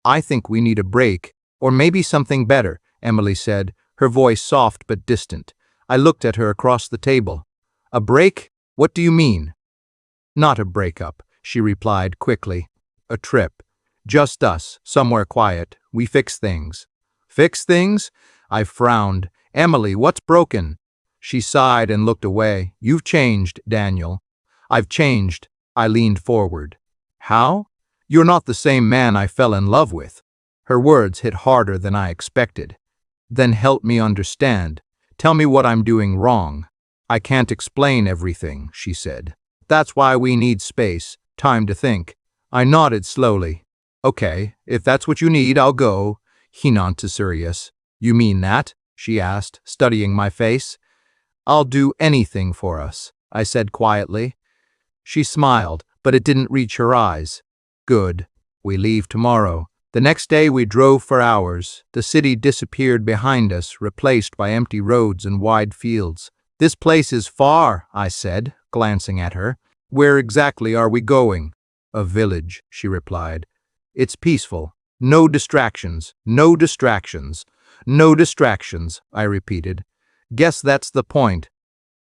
I think we need a break, or maybe something better, Emily said, her voice soft but distant. I looked at her across the table. A break? What do you mean? Not a breakup, she replied quickly. A trip. Just us, somewhere quiet. We fix things. Fix things? I frowned. Emily, what's broken? She sighed and looked away. You've changed, Daniel. I've changed. I leaned forward. How? You're not the same man I fell in love with. Her words hit harder than I expected. Then help me understand. Tell me what I'm doing wrong. I can't explain everything, she said. That's why we need space, time to think. I nodded slowly. Okay, if that's what you need, I'll go. He nodded serious. You mean that? She asked, studying my face. I'll do anything for us, I said quietly. She smiled, but it didn't reach her eyes. Good. We leave tomorrow. The next day we drove for hours. The city disappeared behind us, replaced by empty roads and wide fields. This place is far, I said, glancing at her. Where exactly are we going? A village, she replied. It's peaceful. No distractions, no distractions, no distractions, I repeated. Guess that's the point.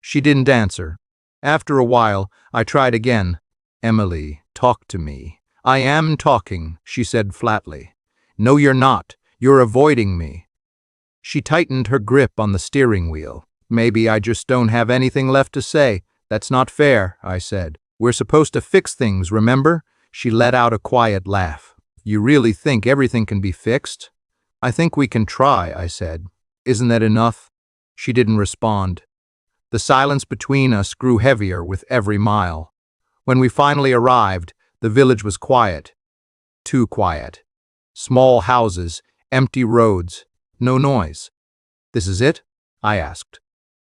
She didn't answer. After a while, I tried again. Emily, talk to me. I am talking, she said flatly. No, you're not. You're avoiding me. She tightened her grip on the steering wheel. Maybe I just don't have anything left to say. That's not fair, I said. We're supposed to fix things, remember? She let out a quiet laugh. You really think everything can be fixed? I think we can try, I said. Isn't that enough? She didn't respond. The silence between us grew heavier with every mile. When we finally arrived, the village was quiet. Too quiet. Small houses, empty roads, no noise. This is it? I asked.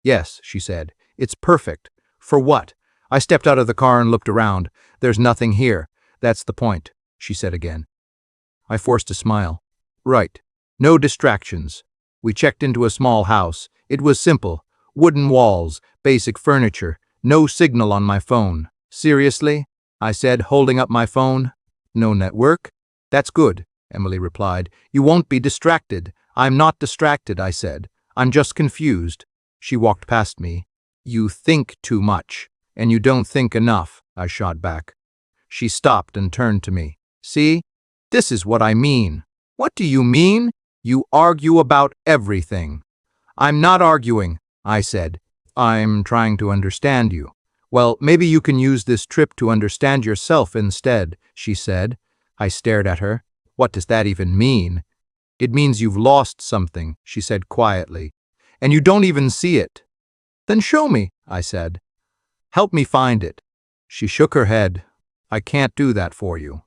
Yes, she said. It's perfect. For what? I stepped out of the car and looked around. There's nothing here. That's the point, she said again. I forced a smile. Right. No distractions. We checked into a small house. It was simple. Wooden walls, basic furniture, no signal on my phone. Seriously? I said, holding up my phone. No network? That's good, Emily replied. You won't be distracted. I'm not distracted, I said. I'm just confused. She walked past me. You think too much, and you don't think enough, I shot back. She stopped and turned to me. See? This is what I mean. What do you mean? You argue about everything. I'm not arguing, I said. I'm trying to understand you. Well, maybe you can use this trip to understand yourself instead, she said. I stared at her. What does that even mean? It means you've lost something, she said quietly, and you don't even see it. Then show me, I said. Help me find it. She shook her head. I can't do that for you.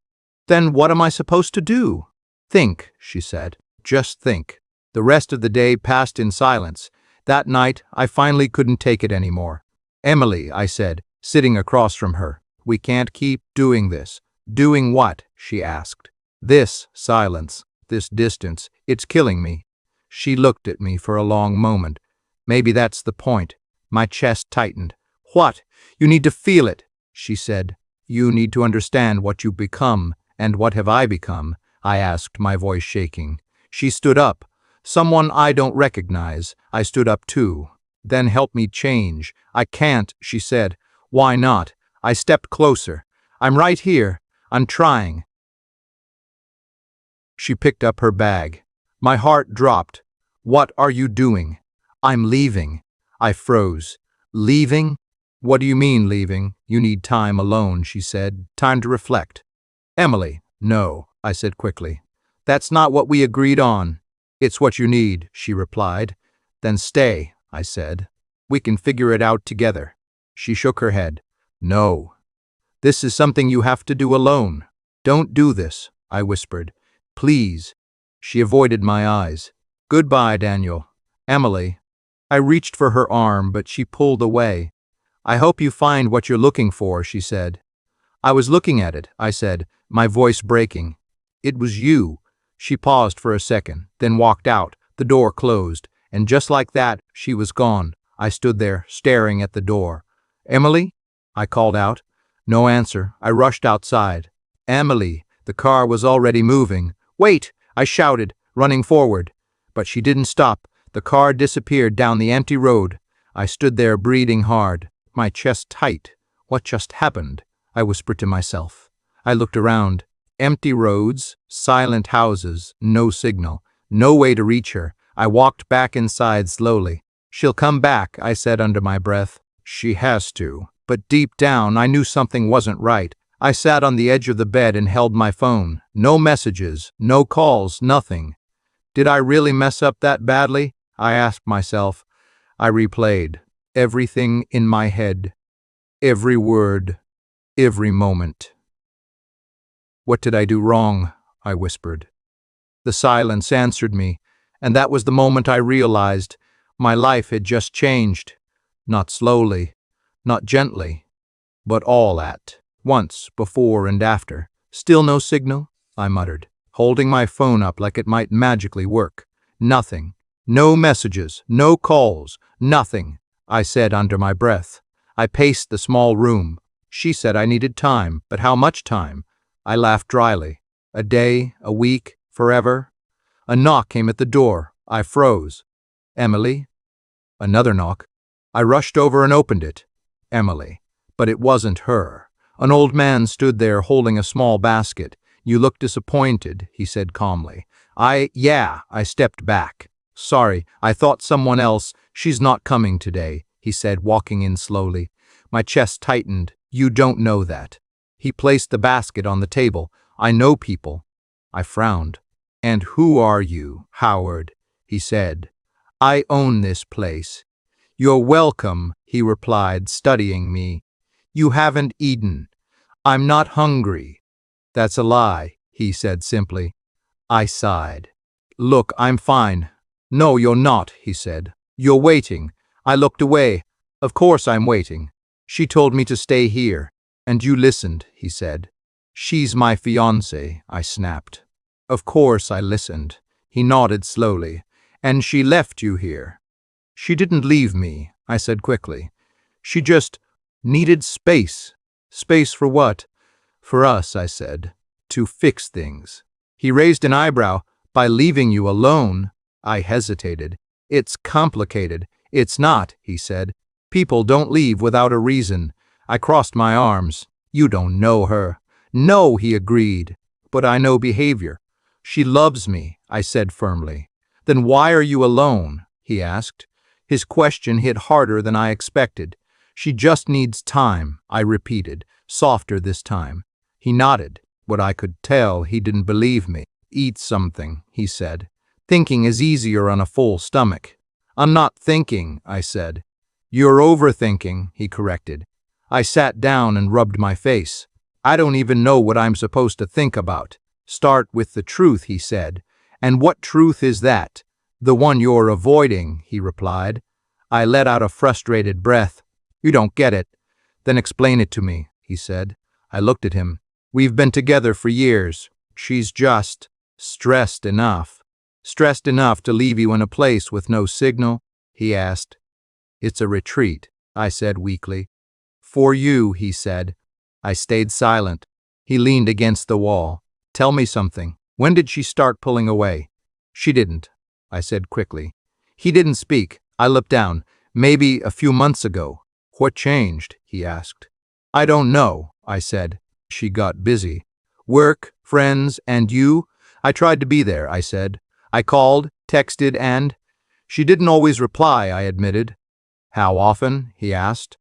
Then what am I supposed to do? Think, she said. Just think. The rest of the day passed in silence. That night, I finally couldn't take it anymore. Emily, I said, sitting across from her. We can't keep doing this. Doing what? She asked. This silence, this distance, it's killing me. She looked at me for a long moment. Maybe that's the point. My chest tightened. What? You need to feel it, she said. You need to understand what you've become. And what have I become? I asked, my voice shaking. She stood up. Someone I don't recognize. I stood up too. Then help me change. I can't, she said. Why not? I stepped closer. I'm right here. I'm trying. She picked up her bag. My heart dropped. What are you doing? I'm leaving. I froze. Leaving? What do you mean leaving? You need time alone, she said. Time to reflect. Emily, no, I said quickly. That's not what we agreed on. It's what you need, she replied. Then stay, I said. We can figure it out together. She shook her head. No. This is something you have to do alone. Don't do this, I whispered. Please. She avoided my eyes. Goodbye, Daniel. Emily. I reached for her arm, but she pulled away. I hope you find what you're looking for, she said. I was looking at it, I said, my voice breaking. It was you. She paused for a second, then walked out. The door closed, and just like that, she was gone. I stood there, staring at the door. Emily? I called out. No answer. I rushed outside. Emily. The car was already moving. Wait! I shouted, running forward. But she didn't stop. The car disappeared down the empty road. I stood there breathing hard, my chest tight. What just happened? I whispered to myself. I looked around. Empty roads, silent houses, no signal, no way to reach her. I walked back inside slowly. She'll come back, I said under my breath. She has to. But deep down, I knew something wasn't right. I sat on the edge of the bed and held my phone. No messages, no calls, nothing. Did I really mess up that badly? I asked myself. I replayed everything in my head, every word, every moment. What did I do wrong? I whispered. The silence answered me, and that was the moment I realized my life had just changed. Not slowly, not gently, but all at once, before and after. Still no signal? I muttered, holding my phone up like it might magically work. Nothing. No messages, no calls, nothing, I said under my breath. I paced the small room. She said I needed time, but how much time? I laughed dryly. A day, a week, forever? A knock came at the door. I froze. Emily? Another knock. I rushed over and opened it. Emily. But it wasn't her. An old man stood there holding a small basket. You look disappointed, he said calmly. Yeah, I stepped back. Sorry, I thought someone else. She's not coming today, he said, walking in slowly. My chest tightened. You don't know that. He placed the basket on the table. I know people. I frowned. And who are you, Howard? He said. I own this place. You're welcome, he replied, studying me. You haven't eaten. I'm not hungry. That's a lie, he said simply. I sighed. Look, I'm fine. No, you're not, he said. You're waiting. I looked away. Of course I'm waiting. She told me to stay here. And you listened, he said. She's my fiancée, I snapped. Of course I listened. He nodded slowly. And she left you here. She didn't leave me, I said quickly. She just needed space. Space for what? For us, I said. To fix things. He raised an eyebrow. By leaving you alone? I hesitated. It's complicated. It's not, he said. People don't leave without a reason. I crossed my arms. You don't know her. No, he agreed. But I know behavior. She loves me, I said firmly. Then why are you alone? He asked. His question hit harder than I expected. She just needs time, I repeated, softer this time. He nodded. What I could tell, he didn't believe me. Eat something, he said. Thinking is easier on a full stomach. I'm not thinking, I said. You're overthinking, he corrected. I sat down and rubbed my face. I don't even know what I'm supposed to think about. Start with the truth, he said. And what truth is that? The one you're avoiding, he replied. I let out a frustrated breath. You don't get it. Then explain it to me, he said. I looked at him. We've been together for years. She's just stressed enough. Stressed enough to leave you in a place with no signal? He asked. It's a retreat, I said weakly. For you, he said. I stayed silent. He leaned against the wall. Tell me something. When did she start pulling away? She didn't, I said quickly. He didn't speak. I looked down. Maybe a few months ago. What changed? He asked. I don't know, I said. She got busy. Work, friends, and you? I tried to be there, I said. I called, texted, and… She didn't always reply, I admitted. How often? He asked.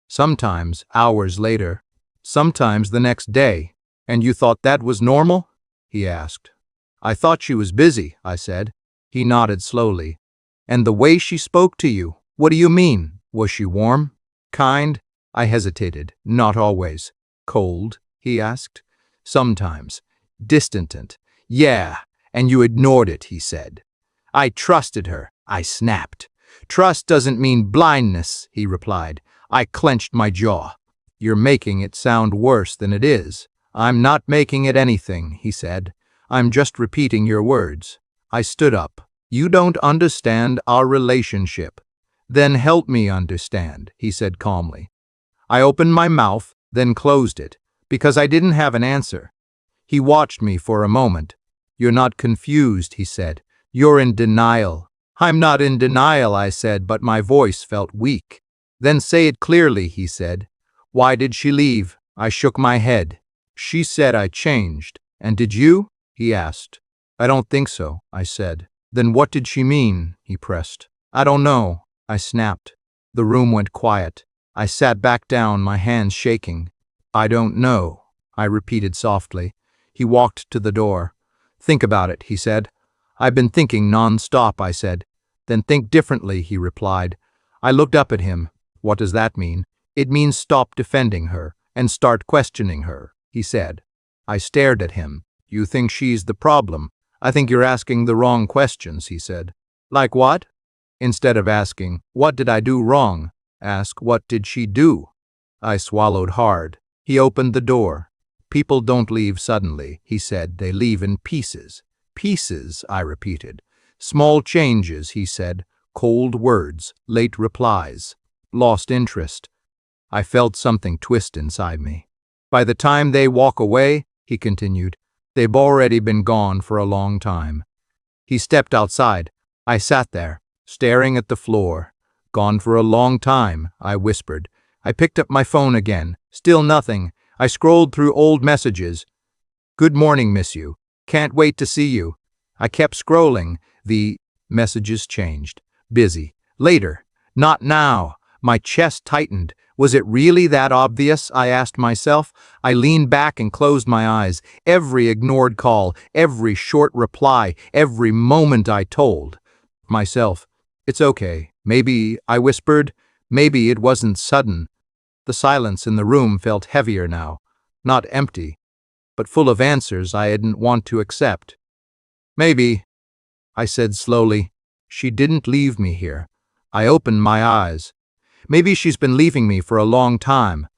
Sometimes hours later. Sometimes the next day. And you thought that was normal? He asked. I thought she was busy, I said. He nodded slowly. And the way she spoke to you, what do you mean? Was she warm? Kind? I hesitated. Not always. Cold? He asked. Sometimes. Distant. Yeah, and you ignored it, he said. I trusted her, I snapped. Trust doesn't mean blindness, he replied. I clenched my jaw. You're making it sound worse than it is. I'm not making it anything, he said. I'm just repeating your words. I stood up. You don't understand our relationship. Then help me understand, he said calmly. I opened my mouth, then closed it, because I didn't have an answer. He watched me for a moment. You're not confused, he said. You're in denial. I'm not in denial, I said, but my voice felt weak. Then say it clearly, he said. Why did she leave? I shook my head. She said I changed. And did you? He asked. I don't think so, I said. Then what did she mean? He pressed. I don't know, I snapped. The room went quiet. I sat back down, my hands shaking. I don't know, I repeated softly. He walked to the door. Think about it, he said. I've been thinking non-stop, I said. Then think differently, he replied. I looked up at him. What does that mean? It means stop defending her and start questioning her, he said. I stared at him. You think she's the problem? I think you're asking the wrong questions, he said. Like what? Instead of asking, what did I do wrong? Ask, what did she do? I swallowed hard. He opened the door. People don't leave suddenly, he said. They leave in pieces. Pieces, I repeated. Small changes, he said. Cold words, late replies. Lost interest. I felt something twist inside me. By the time they walk away, he continued, they've already been gone for a long time. He stepped outside. I sat there, staring at the floor. Gone for a long time, I whispered. I picked up my phone again. Still nothing. I scrolled through old messages. Good morning, miss you. Can't wait to see you. I kept scrolling. The messages changed. Busy. Later. Not now. My chest tightened. Was it really that obvious? I asked myself. I leaned back and closed my eyes. Every ignored call, every short reply, every moment I told myself, it's okay. Maybe, I whispered, maybe it wasn't sudden. The silence in the room felt heavier now, not empty, but full of answers I didn't want to accept. Maybe, I said slowly, she didn't leave me here. I opened my eyes. Maybe she's been leaving me for a long time.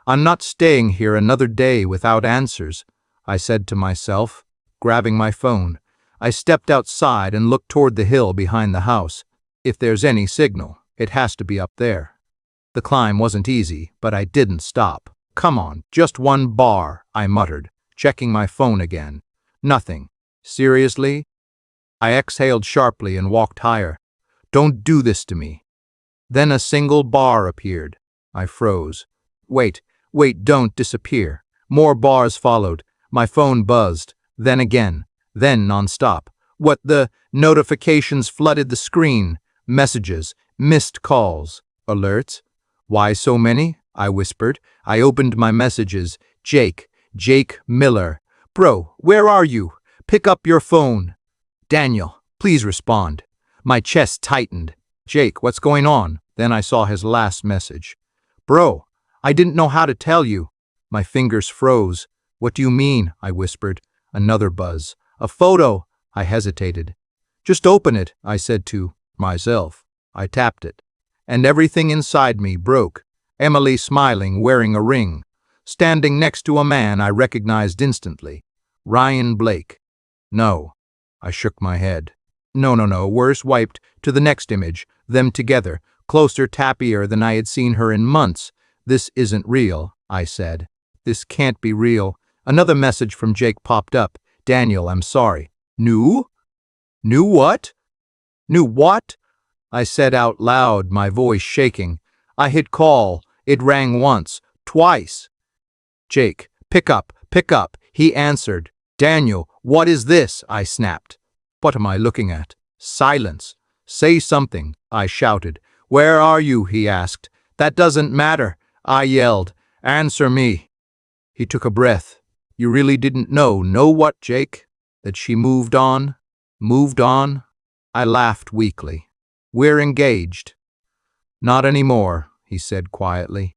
I'm not staying here another day without answers, I said to myself, grabbing my phone. I stepped outside and looked toward the hill behind the house. If there's any signal, it has to be up there. The climb wasn't easy, but I didn't stop. Come on, just one bar, I muttered, checking my phone again. Nothing. Seriously? I exhaled sharply and walked higher. Don't do this to me. Then a single bar appeared. I froze. Wait, don't disappear. More bars followed. My phone buzzed. Then again. Then nonstop. What the notifications flooded the screen. Messages. Missed calls. Alerts. Why so many? I whispered. I opened my messages. Jake Miller. Bro, where are you? Pick up your phone. Daniel, please respond. My chest tightened. Jake, what's going on? Then I saw his last message. Bro, I didn't know how to tell you. My fingers froze. What do you mean? I whispered. Another buzz. A photo. I hesitated. Just open it, I said to myself. I tapped it. And everything inside me broke. Emily smiling, wearing a ring. Standing next to a man I recognized instantly. Ryan Blake. No. I shook my head. No. Worse, wiped to the next image. Them together. Closer, tappier than I had seen her in months. This isn't real, I said. This can't be real. Another message from Jake popped up. Daniel, I'm sorry. New? New what? New what? I said out loud, my voice shaking. I hit call. It rang once, twice. Jake, pick up. He answered. Daniel, what is this? I snapped. What am I looking at? Silence. Say something, I shouted. Where are you? He asked. That doesn't matter, I yelled. Answer me. He took a breath. You really didn't know. Know what, Jake? That she moved on? Moved on? I laughed weakly. We're engaged. Not anymore, he said quietly.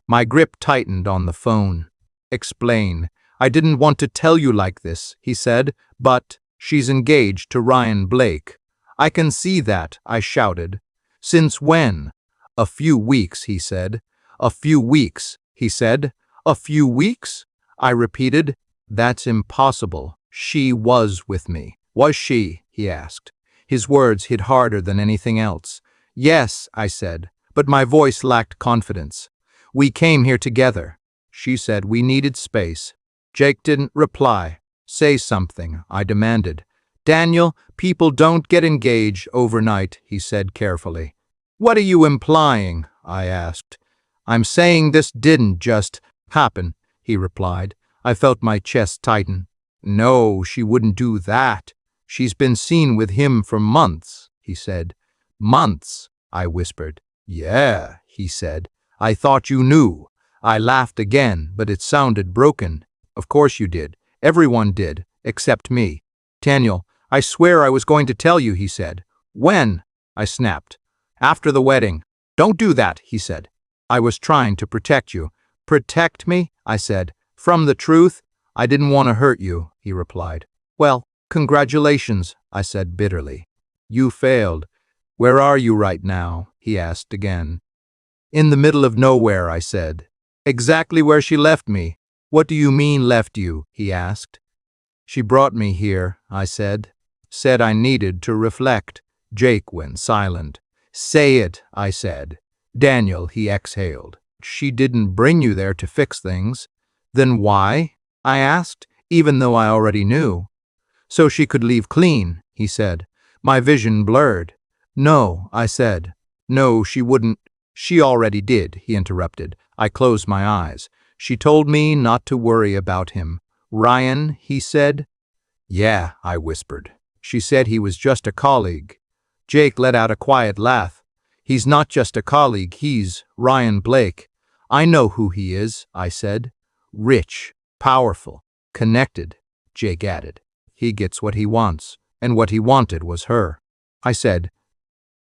My grip tightened on the phone. Explain. I didn't want to tell you like this, he said, but she's engaged to Ryan Blake. I can see that, I shouted. Since when? A few weeks, he said. A few weeks, he said. A few weeks? I repeated. That's impossible. She was with me. Was she? He asked. His words hit harder than anything else. Yes, I said, but my voice lacked confidence. We came here together. She said we needed space. Jake didn't reply. Say something, I demanded. Daniel, people don't get engaged overnight, he said carefully. What are you implying? I asked. I'm saying this didn't just happen, he replied. I felt my chest tighten. No, she wouldn't do that. She's been seen with him for months, he said. Months, I whispered. Yeah, he said. I thought you knew. I laughed again, but it sounded broken. Of course you did. Everyone did, except me. Daniel, I swear I was going to tell you, he said. When? I snapped. After the wedding. Don't do that, he said. I was trying to protect you. Protect me? I said. From the truth? I didn't want to hurt you, he replied. Well, congratulations, I said bitterly. You failed. Where are you right now? He asked again. In the middle of nowhere, I said. Exactly where she left me. What do you mean left you? He asked. She brought me here, I said. Said I needed to reflect. Jake went silent. Say it, I said. Daniel, he exhaled. She didn't bring you there to fix things. Then why? I asked, even though I already knew. So she could leave clean, he said. My vision blurred. No, I said. No, she wouldn't. She already did, he interrupted. I closed my eyes. She told me not to worry about him. Ryan, he said. Yeah, I whispered. She said he was just a colleague. Jake let out a quiet laugh. He's not just a colleague, he's Ryan Blake. I know who he is, I said. Rich, powerful, connected, Jake added. He gets what he wants, and what he wanted was her. I said.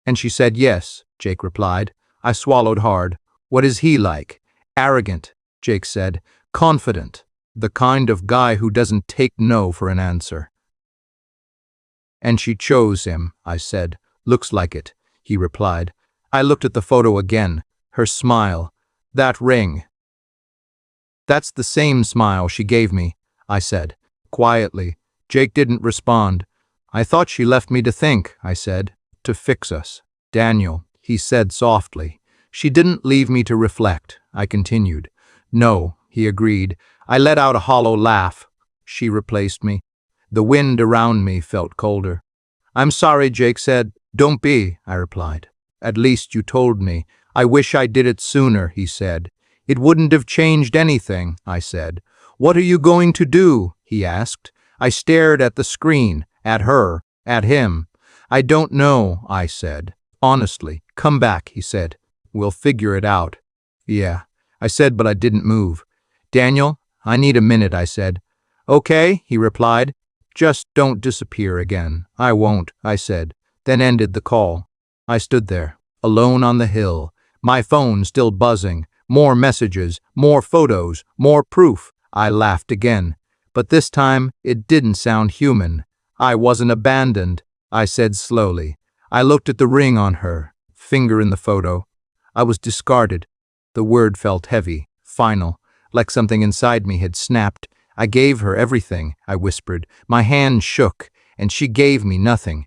And she said yes, Jake replied. I swallowed hard. What is he like? Arrogant, Jake said. Confident. The kind of guy who doesn't take no for an answer. And she chose him, I said. Looks like it, he replied. I looked at the photo again. Her smile. That ring. That's the same smile she gave me, I said. Quietly. Jake didn't respond. I thought she left me to think, I said. To fix us. Daniel, he said softly. She didn't leave me to reflect, I continued. No, he agreed. I let out a hollow laugh. She replaced me. The wind around me felt colder. I'm sorry, Jake said. Don't be, I replied. At least you told me. I wish I did it sooner, he said. It wouldn't have changed anything, I said. What are you going to do? He asked. I stared at the screen, at her, at him. I don't know, I said. Honestly, come back, he said. We'll figure it out. Yeah, I said, but I didn't move. Daniel, I need a minute, I said. Okay, he replied. Just don't disappear again. I won't, I said, then ended the call. I stood there, alone on the hill, my phone still buzzing, more messages, more photos, more proof. I laughed again, but this time it didn't sound human. I wasn't abandoned, I said slowly. I looked at the ring on her, finger in the photo. I was discarded. The word felt heavy, final, like something inside me had snapped. I gave her everything, I whispered. My hand shook, and she gave me nothing.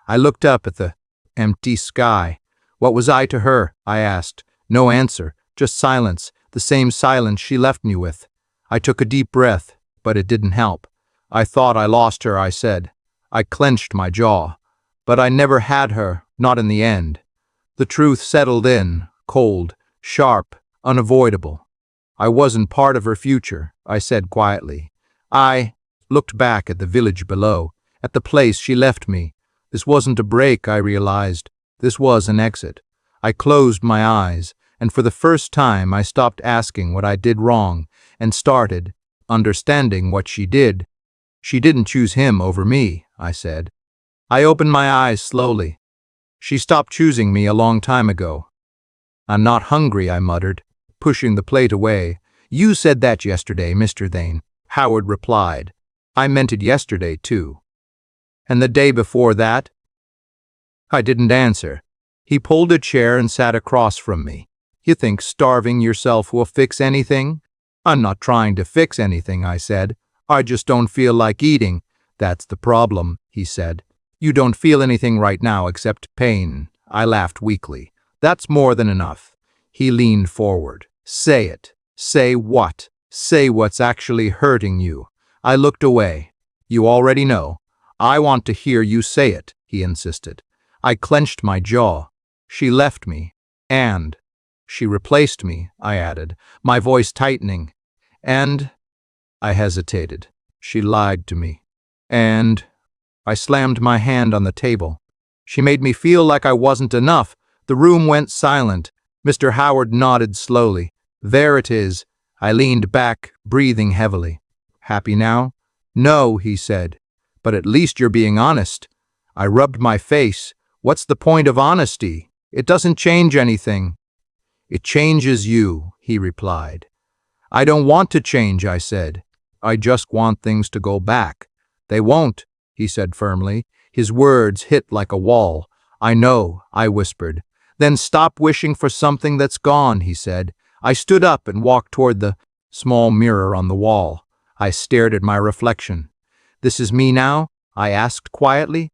I looked up at the empty sky. What was I to her? I asked. No answer, just silence, the same silence she left me with. I took a deep breath, but it didn't help. I thought I lost her, I said. I clenched my jaw. But I never had her, not in the end. The truth settled in, cold, sharp, unavoidable. I wasn't part of her future, I said quietly. I looked back at the village below, at the place she left me. This wasn't a break, I realized. This was an exit. I closed my eyes, and for the first time I stopped asking what I did wrong and started understanding what she did. She didn't choose him over me, I said. I opened my eyes slowly. She stopped choosing me a long time ago. I'm not hungry, I muttered, pushing the plate away. You said that yesterday, Mr. Thane, Howard replied. I meant it yesterday, too. And the day before that? I didn't answer. He pulled a chair and sat across from me. You think starving yourself will fix anything? I'm not trying to fix anything, I said. I just don't feel like eating. That's the problem, he said. You don't feel anything right now except pain. I laughed weakly. That's more than enough. He leaned forward. Say it. Say what? Say what's actually hurting you. I looked away. You already know. I want to hear you say it, he insisted. I clenched my jaw. She left me. And she replaced me, I added, my voice tightening. And I hesitated. She lied to me. And I slammed my hand on the table. She made me feel like I wasn't enough. The room went silent. Mr. Howard nodded slowly. There it is. I leaned back, breathing heavily. Happy now? No, he said. But at least you're being honest. I rubbed my face. What's the point of honesty? It doesn't change anything. It changes you, he replied. I don't want to change, I said. I just want things to go back. They won't, he said firmly. His words hit like a wall. I know, I whispered. Then stop wishing for something that's gone, he said. I stood up and walked toward the small mirror on the wall. I stared at my reflection. This is me now? I asked quietly.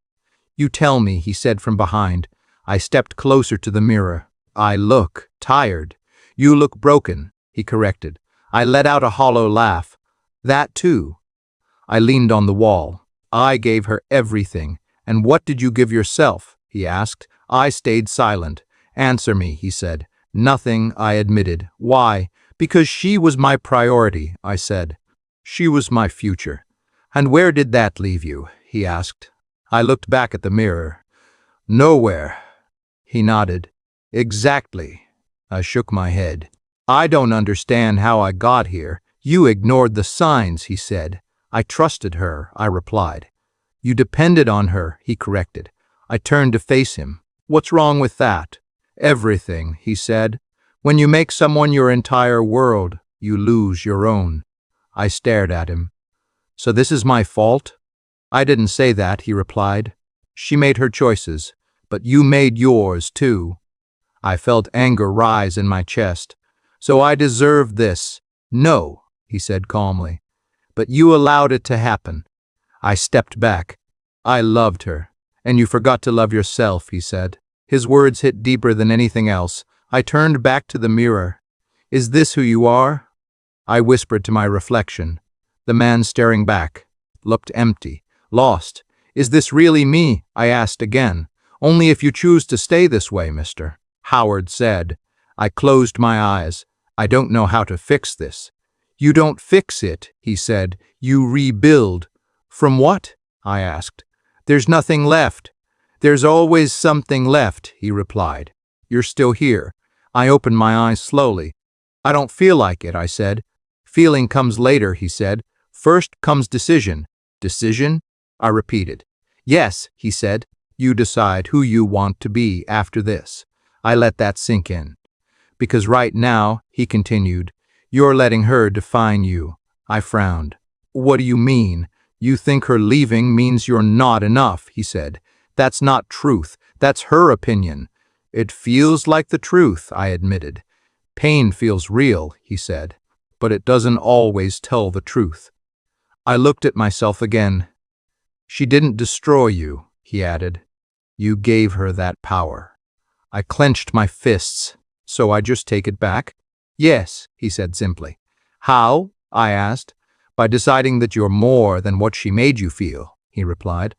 You tell me, he said from behind. I stepped closer to the mirror. I look tired. You look broken, he corrected. I let out a hollow laugh. That too. I leaned on the wall. I gave her everything. And what did you give yourself? He asked. I stayed silent. Answer me, he said. Nothing, I admitted. Why? Because she was my priority, I said. She was my future. And where did that leave you? He asked. I looked back at the mirror. Nowhere. He nodded. Exactly. I shook my head. I don't understand how I got here. You ignored the signs, he said. I trusted her, I replied. You depended on her, he corrected. I turned to face him. What's wrong with that? Everything, he said. When you make someone your entire world, you lose your own. I stared at him. So this is my fault? I didn't say that, he replied. She made her choices, but you made yours too. I felt anger rise in my chest. So I deserve this. No, he said calmly. But you allowed it to happen. I stepped back. I loved her. And you forgot to love yourself, he said. His words hit deeper than anything else. I turned back to the mirror. Is this who you are? I whispered to my reflection. The man staring back looked empty, lost. Is this really me? I asked again. Only if you choose to stay this way, Mr. Howard said. I closed my eyes. I don't know how to fix this. You don't fix it, he said. You rebuild. From what? I asked. There's nothing left. There's always something left, he replied. You're still here. I opened my eyes slowly. I don't feel like it, I said. Feeling comes later, he said. First comes decision. Decision? I repeated. Yes, he said. You decide who you want to be after this. I let that sink in. Because right now, he continued, you're letting her define you. I frowned. What do you mean? You think her leaving means you're not enough, he said. That's not truth. That's her opinion. It feels like the truth, I admitted. Pain feels real, he said, but it doesn't always tell the truth. I looked at myself again. She didn't destroy you, he added. You gave her that power. I clenched my fists. So I just take it back? Yes, he said simply. How? I asked. By deciding that you're more than what she made you feel, he replied.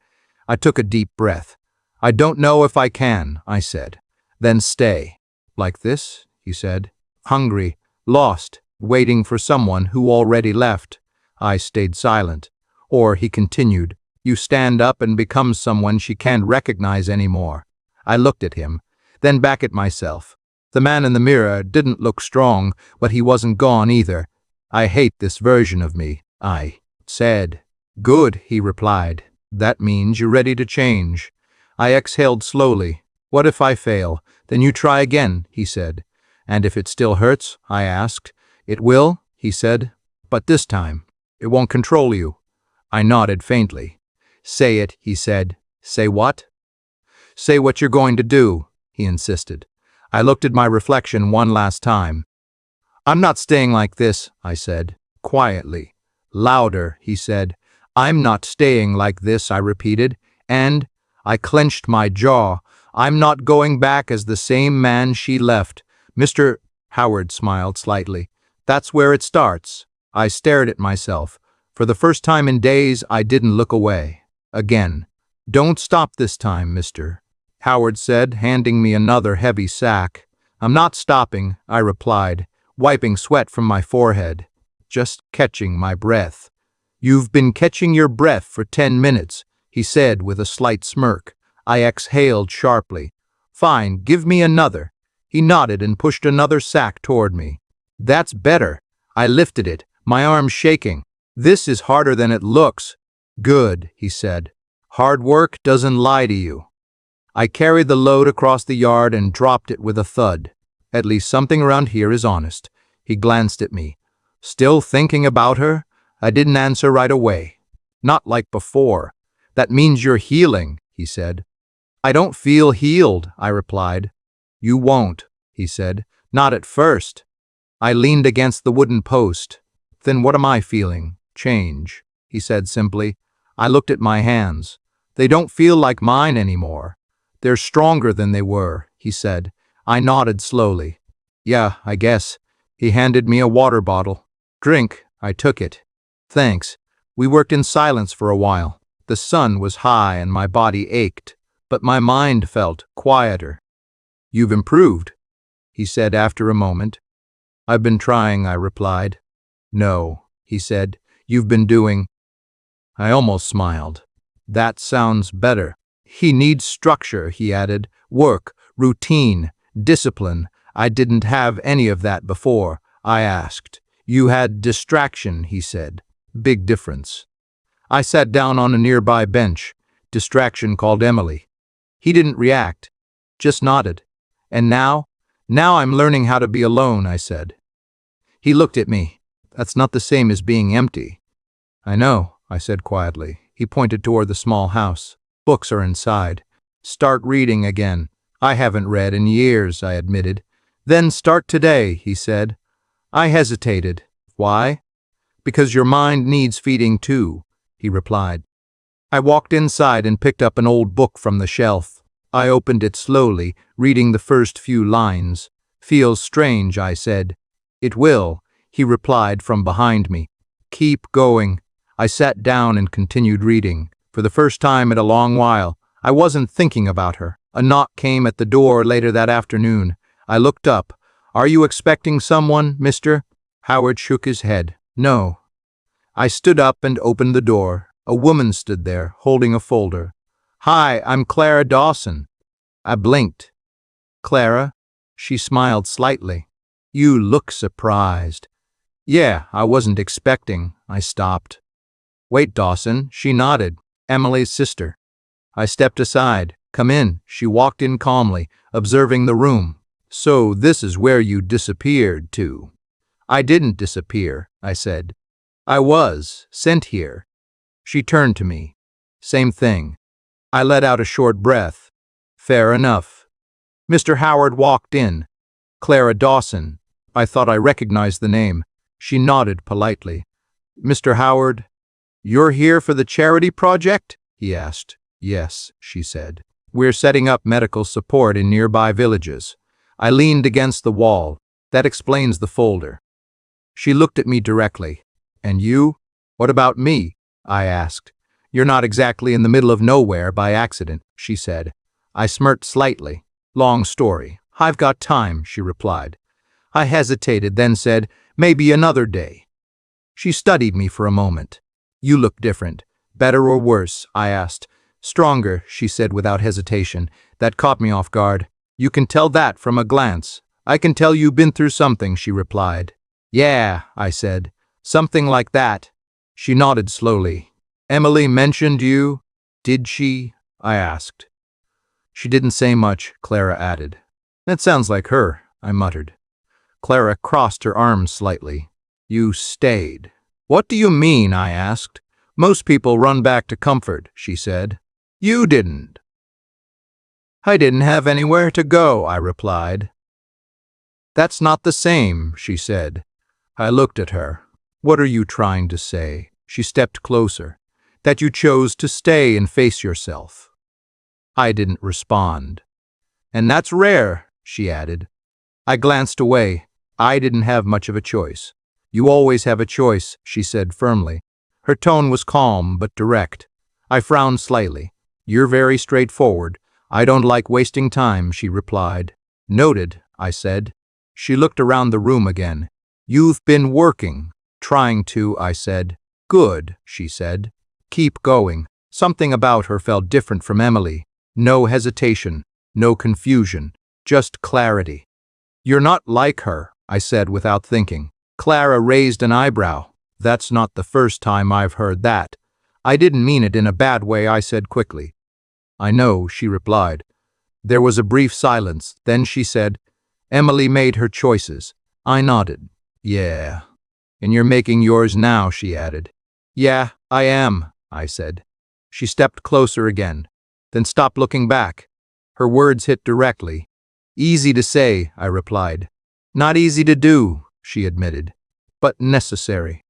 I took a deep breath. I don't know if I can, I said. Then stay. Like this, he said. Hungry, lost, waiting for someone who already left. I stayed silent. Or, he continued, you stand up and become someone she can't recognize anymore. I looked at him, then back at myself. The man in the mirror didn't look strong, but he wasn't gone either. I hate this version of me, I said. Good, he replied. That means you're ready to change. I exhaled slowly. What if I fail? Then you try again, he said. And if it still hurts? I asked. It will, he said. But this time, it won't control you. I nodded faintly. Say it, he said. Say what? Say what you're going to do, he insisted. I looked at my reflection one last time. I'm not staying like this, I said, quietly. Louder, he said. I'm not staying like this, I repeated, and I clenched my jaw. I'm not going back as the same man she left. Mr. Howard smiled slightly. That's where it starts. I stared at myself. For the first time in days, I didn't look away. Again. "Don't stop this time, mister," Howard said, handing me another heavy sack. "I'm not stopping," I replied, wiping sweat from my forehead. "Just catching my breath." "You've been catching your breath for 10 minutes, he said with a slight smirk. I exhaled sharply. "Fine, give me another." He nodded and pushed another sack toward me. "That's better." I lifted it, my arm shaking. "This is harder than it looks." "Good," he said. "Hard work doesn't lie to you." I carried the load across the yard and dropped it with a thud. "At least something around here is honest." He glanced at me. "Still thinking about her?" I didn't answer right away. "Not like before." "That means you're healing," he said. "I don't feel healed," I replied. "You won't," he said. "Not at first." I leaned against the wooden post. "Then what am I feeling?" "Change," he said simply. I looked at my hands. "They don't feel like mine anymore." "They're stronger than they were," he said. I nodded slowly. "Yeah, I guess." He handed me a water bottle. "Drink." I took it. "Thanks." We worked in silence for a while. The sun was high and my body ached, but my mind felt quieter. "You've improved," he said after a moment. "I've been trying," I replied. "No," he said. "You've been doing—" I almost smiled. "That sounds better." "He needs structure," he added. "Work, routine, discipline. I didn't have any of that before." I asked. "You had distraction," he said. "Big difference." I sat down on a nearby bench. Distraction called Emily. He didn't react, just nodded. "And now?" "Now I'm learning how to be alone," I said. He looked at me. "That's not the same as being empty." "I know," I said quietly. He pointed toward the small house. "Books are inside." "Start reading again." "I haven't read in years," I admitted. "Then start today," he said. I hesitated. "Why?" "Because your mind needs feeding too," he replied. I walked inside and picked up an old book from the shelf. I opened it slowly, reading the first few lines. "Feels strange," I said. "It will," he replied from behind me. "Keep going." I sat down and continued reading. For the first time in a long while, I wasn't thinking about her. A knock came at the door later that afternoon. I looked up. "Are you expecting someone, mister?" Howard shook his head. "No." I stood up and opened the door. A woman stood there, holding a folder. "Hi, I'm Clara Dawson." I blinked. "Clara?" She smiled slightly. "You look surprised." "Yeah, I wasn't expecting." I stopped. "Wait, Dawson." She nodded. "Emily's sister." I stepped aside. "Come in." She walked in calmly, observing the room. "So this is where you disappeared to." "I didn't disappear," I said. "I was sent here." She turned to me. "Same thing." I let out a short breath. "Fair enough." Mr. Howard walked in. "Clara Dawson." I thought I recognized the name. She nodded politely. "Mr. Howard, you're here for the charity project?" he asked. "Yes," she said. "We're setting up medical support in nearby villages." I leaned against the wall. "That explains the folder." She looked at me directly. "And you? What about me?" I asked. "You're not exactly in the middle of nowhere by accident," she said. I smirked slightly. "Long story. I've got time," she replied. I hesitated, then said, "Maybe another day." She studied me for a moment. "You look different." "Better or worse?" I asked. "Stronger," she said without hesitation. That caught me off guard. "You can tell that from a glance." "I can tell you've been through something," she replied. "Yeah," I said. "Something like that." She nodded slowly. "Emily mentioned you?" "Did she?" I asked. "She didn't say much," Clara added. "That sounds like her," I muttered. Clara crossed her arms slightly. "You stayed." "What do you mean?" I asked. "Most people run back to comfort," she said. "You didn't." "I didn't have anywhere to go," I replied. "That's not the same," she said. I looked at her. "What are you trying to say?" She stepped closer. "That you chose to stay and face yourself." I didn't respond. "And that's rare," she added. I glanced away. I didn't have much of a choice. "You always have a choice," she said firmly. Her tone was calm but direct. I frowned slightly. "You're very straightforward. I don't like wasting time," she replied. "Noted," I said. She looked around the room again. "You've been working." "Trying to," I said. "Good," she said. "Keep going." Something about her felt different from Emily. No hesitation, no confusion, just clarity. "You're not like her," I said without thinking. Clara raised an eyebrow. "That's not the first time I've heard that." "I didn't mean it in a bad way," I said quickly. "I know," she replied. There was a brief silence. Then she said, "Emily made her choices." I nodded. "Yeah. And you're making yours now," she added. "Yeah, I am," I said. She stepped closer again, then stopped looking back. Her words hit directly. "Easy to say," I replied. "Not easy to do," she admitted, "but necessary."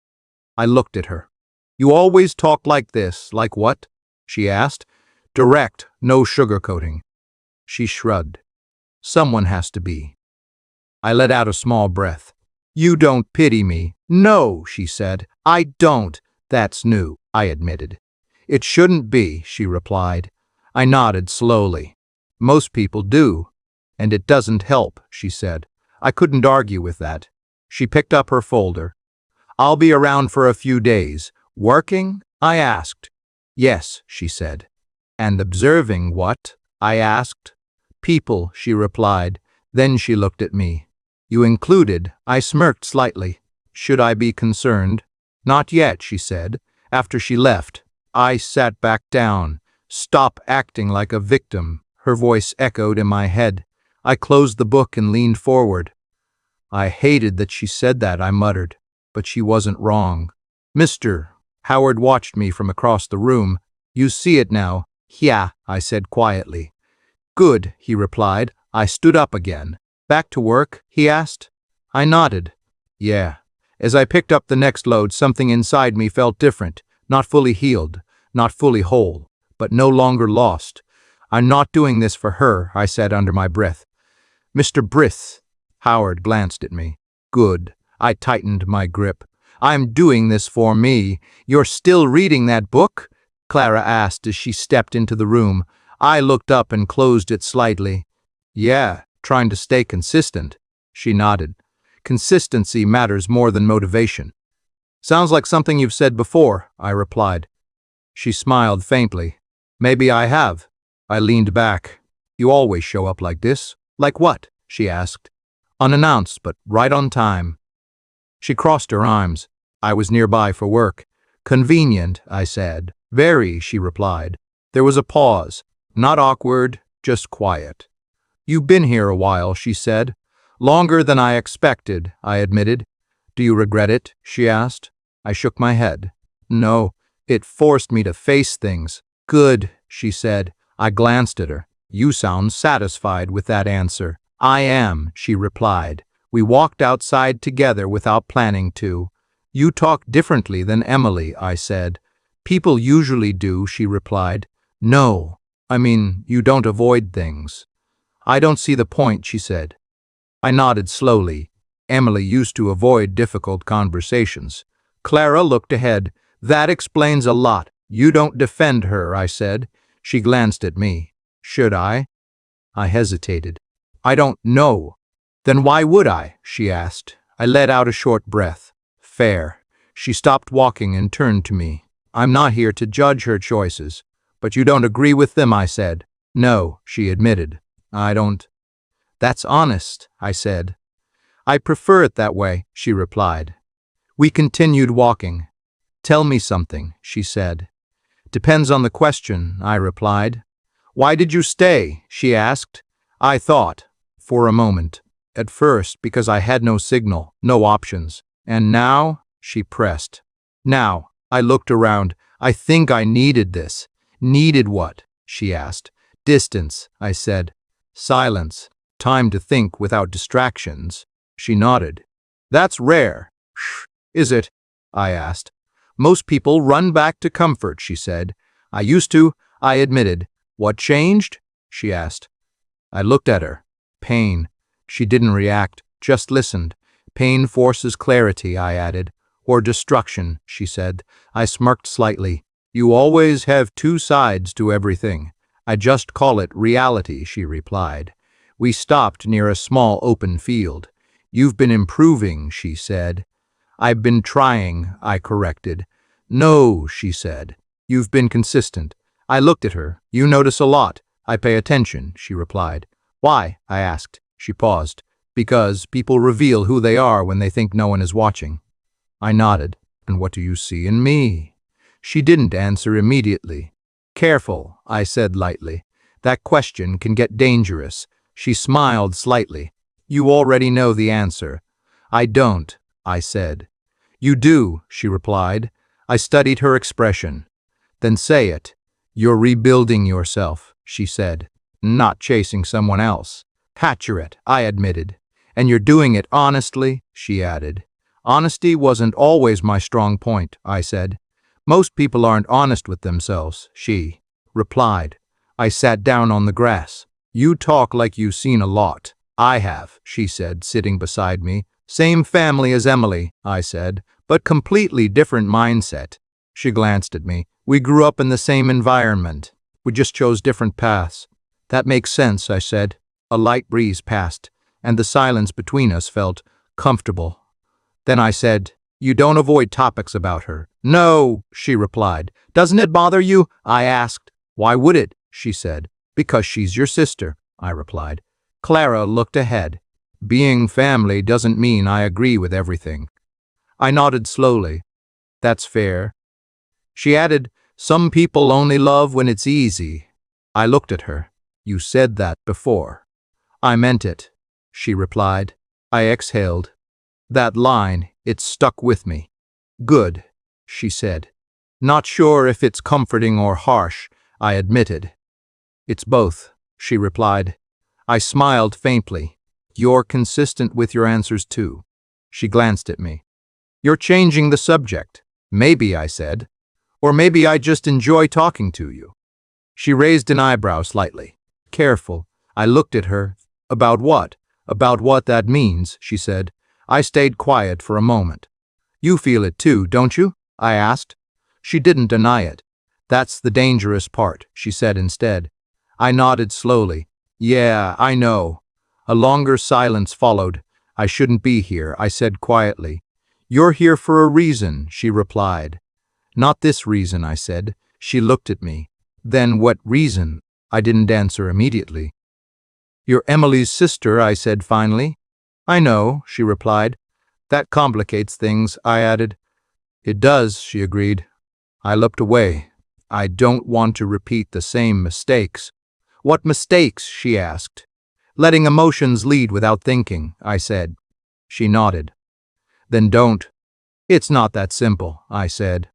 I looked at her. "You always talk like this." "Like what?" she asked. "Direct, no sugarcoating." She shrugged. "Someone has to be." I let out a small breath. "You don't pity me." "No," she said. "I don't." "That's new," I admitted. "It shouldn't be," she replied. I nodded slowly. "Most people do." "And it doesn't help," she said. I couldn't argue with that. She picked up her folder. "I'll be around for a few days." "Working?" I asked. "Yes," she said. "And observing what?" I asked. "People," she replied. Then she looked at me. "You included?" I smirked slightly. "Should I be concerned?" "Not yet," she said. After she left, I sat back down. "Stop acting like a victim." Her voice echoed in my head. I closed the book and leaned forward. "I hated that she said that," I muttered. But she wasn't wrong. "Mr." Howard watched me from across the room. "You see it now?" "Yeah," I said quietly. "Good," he replied. I stood up again. "Back to work?" he asked. I nodded. "Yeah." As I picked up the next load, something inside me felt different. Not fully healed, not fully whole, but no longer lost. "I'm not doing this for her," I said under my breath. "Mr. Brith." Howard glanced at me. "Good." I tightened my grip. "I'm doing this for me." "You're still reading that book?" Clara asked as she stepped into the room. I looked up and closed it slightly. "Yeah, trying to stay consistent." She nodded. "Consistency matters more than motivation." "Sounds like something you've said before," I replied. She smiled faintly. "Maybe I have." I leaned back. "You always show up like this." "Like what?" she asked. "Unannounced, but right on time." She crossed her arms. I was nearby for work. "Convenient," I said. "Very," she replied. There was a pause. Not awkward, just quiet. "You've been here a while," she said. "Longer than I expected," I admitted. "Do you regret it?" she asked. I shook my head. "No, it forced me to face things." "Good," she said. I glanced at her. "You sound satisfied with that answer." "I am," she replied. We walked outside together without planning to. "You talk differently than Emily," I said. "People usually do," she replied. "No, I mean, you don't avoid things." "I don't see the point," she said. I nodded slowly. Emily used to avoid difficult conversations. Clara looked ahead. "That explains a lot." "You don't defend her," I said. She glanced at me. "Should I?" I hesitated. "I don't know." "Then why would I?" she asked. I let out a short breath. "Fair." She stopped walking and turned to me. "I'm not here to judge her choices." "But you don't agree with them," I said. "No," she admitted. "I don't." "That's honest," I said. "I prefer it that way," she replied. We continued walking. "Tell me something," she said. "Depends on the question," I replied. "Why did you stay?" she asked. I thought. For a moment. At first, because I had no signal, no options. "And now?" she pressed. "Now." I looked around. "I think I needed this." "Needed what?" she asked. "Distance," I said. "Silence. Time to think without distractions." She nodded. "That's rare." "Is it?" I asked. "Most people run back to comfort," she said. "I used to," I admitted. "What changed?" she asked. I looked at her. Pain. She didn't react, just listened. "Pain forces clarity," I added. or destruction, she said. I smirked slightly. You always have two sides to everything. I just call it reality, she replied. We stopped near a small open field. You've been improving, she said. I've been trying, I corrected. No, she said. You've been consistent. I looked at her. You notice a lot. I pay attention, she replied. Why? I asked. She paused. Because people reveal who they are when they think no one is watching. I nodded. And what do you see in me? She didn't answer immediately. Careful, I said lightly. That question can get dangerous. She smiled slightly. You already know the answer. I don't, I said. You do, she replied. I studied her expression. Then say it. You're rebuilding yourself, she said. Not chasing someone else. Accurate, I admitted. And you're doing it honestly, she added. Honesty wasn't always my strong point, I said. Most people aren't honest with themselves, she replied. I sat down on the grass. You talk like you've seen a lot. I have, she said, sitting beside me. Same family as Emily, I said, but completely different mindset. She glanced at me. We grew up in the same environment. We just chose different paths. That makes sense, I said. A light breeze passed, and the silence between us felt comfortable. Then I said, You don't avoid topics about her. No, she replied. Doesn't it bother you? I asked. Why would it? She said. Because she's your sister, I replied. Clara looked ahead. Being family doesn't mean I agree with everything. I nodded slowly. That's fair. She added, Some people only love when it's easy. I looked at her. You said that before. I meant it, she replied. I exhaled. That line, it stuck with me. Good, she said. Not sure if it's comforting or harsh, I admitted. It's both, she replied. I smiled faintly. You're consistent with your answers too. She glanced at me. You're changing the subject. Maybe, I said. Or maybe I just enjoy talking to you. She raised an eyebrow slightly. Careful. I looked at her. About what? About what that means, she said. I stayed quiet for a moment. You feel it too, don't you? I asked. She didn't deny it. That's the dangerous part, she said instead. I nodded slowly. Yeah, I know. A longer silence followed. I shouldn't be here, I said quietly. You're here for a reason, she replied. Not this reason, I said. She looked at me. Then what reason? I didn't answer immediately. You're Emily's sister, I said finally. I know, she replied. That complicates things, I added. It does, she agreed. I looked away. I don't want to repeat the same mistakes. What mistakes? She asked. Letting emotions lead without thinking, I said. She nodded. Then don't. It's not that simple, I said.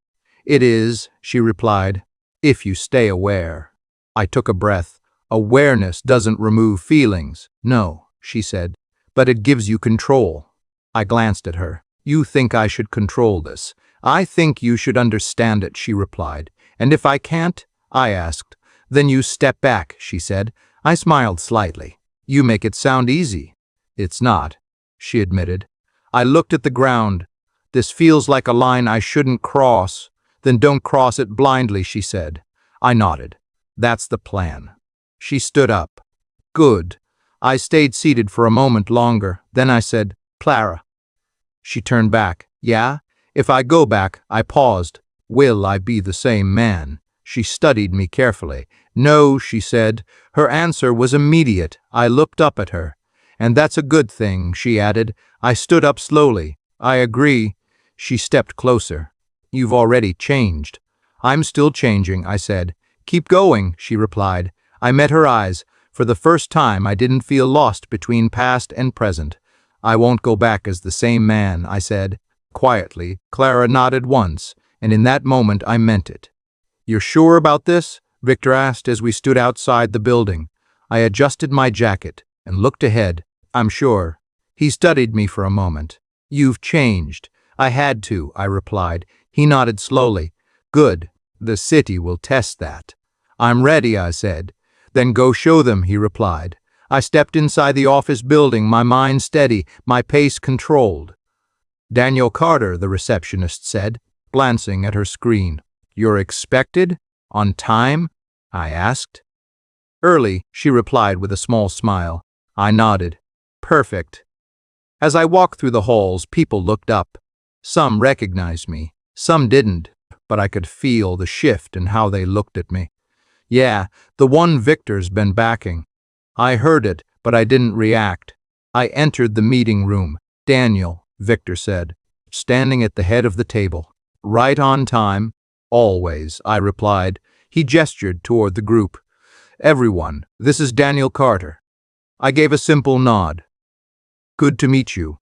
It is, she replied, if you stay aware. I took a breath. Awareness doesn't remove feelings. No, she said, but it gives you control. I glanced at her. You think I should control this. I think you should understand it, she replied. And if I can't? I asked. Then you step back, she said. I smiled slightly. You make it sound easy. It's not, she admitted. I looked at the ground. This feels like a line I shouldn't cross. Then don't cross it blindly, she said. I nodded. That's the plan. She stood up. Good. I stayed seated for a moment longer. Then I said, Clara. She turned back. Yeah? If I go back, I paused. Will I be the same man? She studied me carefully. No, she said. Her answer was immediate. I looked up at her. And that's a good thing, she added. I stood up slowly. I agree. She stepped closer. You've already changed. I'm still changing, I said. Keep going, she replied. I met her eyes. For the first time, I didn't feel lost between past and present. I won't go back as the same man, I said. Quietly, Clara nodded once, and in that moment I meant it. You're sure about this? Victor asked as we stood outside the building. I adjusted my jacket and looked ahead. I'm sure. He studied me for a moment. You've changed. I had to, I replied. He nodded slowly. Good. The city will test that. I'm ready, I said. Then go show them, he replied. I stepped inside the office building, my mind steady, my pace controlled. Daniel Carter, the receptionist said, glancing at her screen. You're expected? On time? I asked. Early, she replied with a small smile. I nodded. Perfect. As I walked through the halls, people looked up. Some recognized me, some didn't, but I could feel the shift in how they looked at me. Yeah, the one Victor's been backing. I heard it, but I didn't react. I entered the meeting room. Daniel, Victor said, standing at the head of the table. Right on time. Always, I replied. He gestured toward the group. Everyone, this is Daniel Carter. I gave a simple nod. Good to meet you.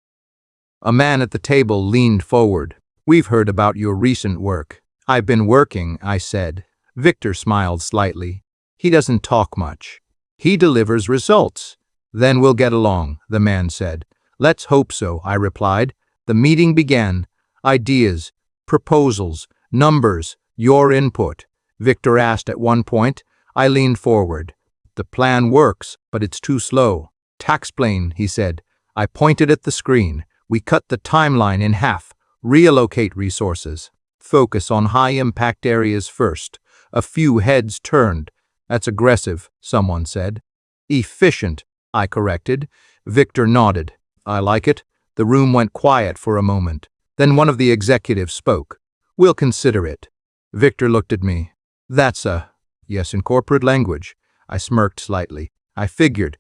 A man at the table leaned forward. We've heard about your recent work. I've been working, I said. Victor smiled slightly. He doesn't talk much. He delivers results. Then we'll get along, the man said. Let's hope so, I replied. The meeting began. Ideas, proposals, numbers, your input. Victor asked at one point. I leaned forward. The plan works, but it's too slow. Taxplain, he said. I pointed at the screen. We cut the timeline in half. Reallocate resources. Focus on high-impact areas first. A few heads turned. That's aggressive, someone said. Efficient, I corrected. Victor nodded. I like it. The room went quiet for a moment. Then one of the executives spoke. We'll consider it. Victor looked at me. That's a... Yes, in corporate language. I smirked slightly. I figured.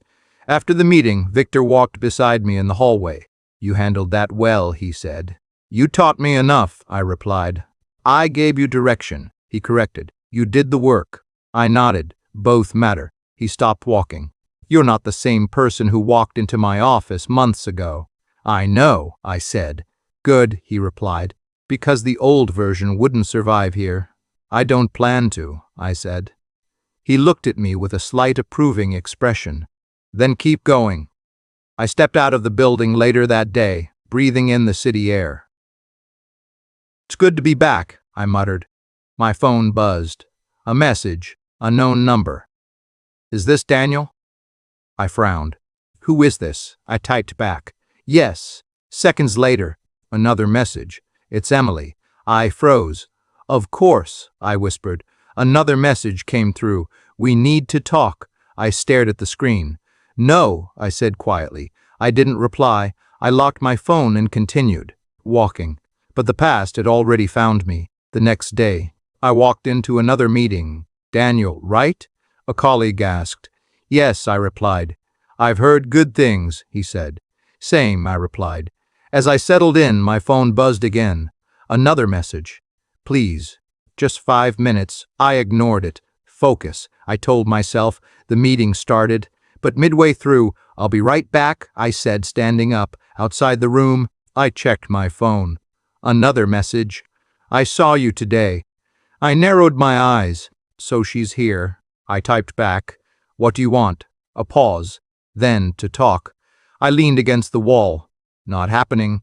After the meeting, Victor walked beside me in the hallway. You handled that well, he said. You taught me enough, I replied. I gave you direction, he corrected. You did the work. I nodded. Both matter. He stopped walking. You're not the same person who walked into my office months ago. I know, I said. Good, he replied. Because the old version wouldn't survive here. I don't plan to, I said. He looked at me with a slight approving expression. Then keep going. I stepped out of the building later that day, breathing in the city air. It's good to be back, I muttered. My phone buzzed. A message, a known number. Is this Daniel? I frowned. Who is this? I typed back. Yes. Seconds later, another message. It's Emily. I froze. Of course, I whispered. Another message came through. We need to talk. I stared at the screen. No, I said quietly. I didn't reply. I locked my phone and continued, walking. But the past had already found me. The next day, I walked into another meeting. Daniel, right? A colleague asked. Yes, I replied. I've heard good things, he said. Same, I replied. As I settled in, my phone buzzed again. Another message. Please. Just 5 minutes. I ignored it. Focus, I told myself. The meeting started. But midway through, I'll be right back, I said, standing up. Outside the room, I checked my phone. Another message. I saw you today. I narrowed my eyes. So she's here. I typed back. What do you want? A pause. Then, to talk. I leaned against the wall. Not happening.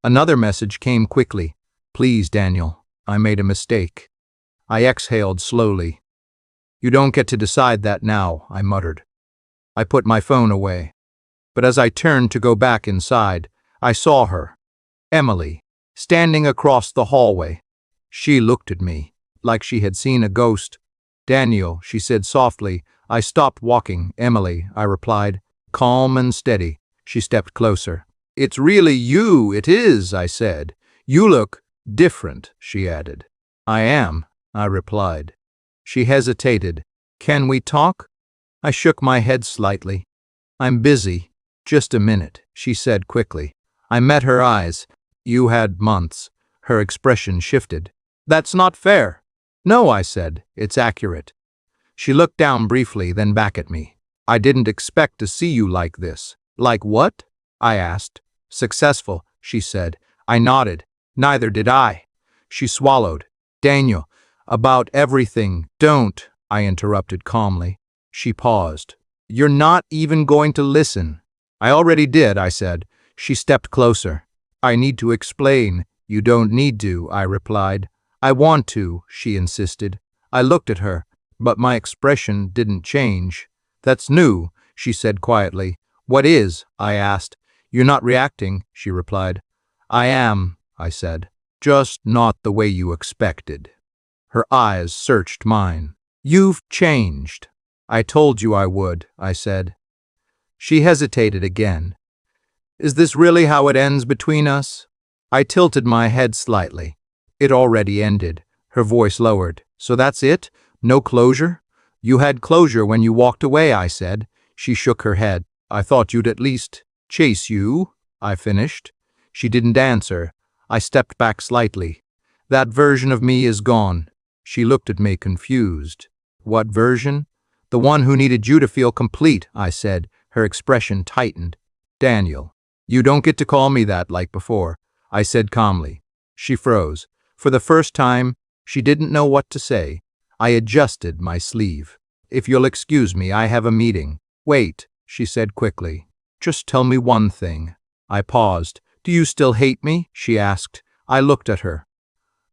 Another message came quickly. Please, Daniel. I made a mistake. I exhaled slowly. You don't get to decide that now, I muttered. I put my phone away. But as I turned to go back inside, I saw her. Emily, standing across the hallway. She looked at me, like she had seen a ghost. Daniel, she said softly. I stopped walking. Emily, I replied. Calm and steady. She stepped closer. It's really you, it is, I said. You look different, she added. I am, I replied. She hesitated. Can we talk? I shook my head slightly. I'm busy. Just a minute, she said quickly. I met her eyes. You had months. Her expression shifted. That's not fair. No, I said. It's accurate. She looked down briefly, then back at me. I didn't expect to see you like this. Like what? I asked. Successful, she said. I nodded. Neither did I. She swallowed. Daniel, about everything. Don't, I interrupted calmly. She paused. You're not even going to listen. I already did, I said. She stepped closer. I need to explain. You don't need to, I replied. I want to, she insisted. I looked at her, but my expression didn't change. That's new, she said quietly. What is? I asked. You're not reacting, she replied. I am, I said. Just not the way you expected. Her eyes searched mine. You've changed. I told you I would, I said. She hesitated again. Is this really how it ends between us? I tilted my head slightly. It already ended. Her voice lowered. So that's it? No closure? You had closure when you walked away, I said. She shook her head. I thought you'd at least chase you, I finished. She didn't answer. I stepped back slightly. That version of me is gone. She looked at me confused. What version? The one who needed you to feel complete, I said. Her expression tightened. Daniel, you don't get to call me that like before, I said calmly. She froze. For the first time, she didn't know what to say. I adjusted my sleeve. If you'll excuse me, I have a meeting. Wait, she said quickly. Just tell me one thing. I paused. Do you still hate me? She asked. I looked at her.